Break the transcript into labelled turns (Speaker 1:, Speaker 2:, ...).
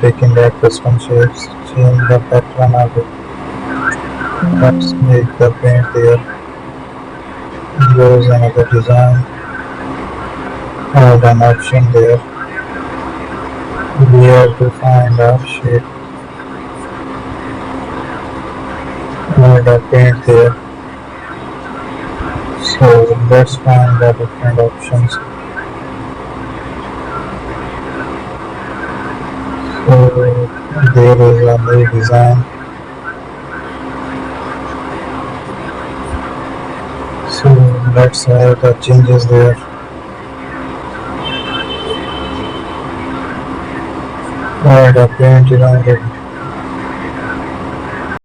Speaker 1: taking the custom shapes, change the pattern of it. Let's make the paint there. Use another design. Add an option there. We have to find a shape. Add a paint there. So let's find the different options. So there is a new design. So let's add the changes there. Add a paint around it.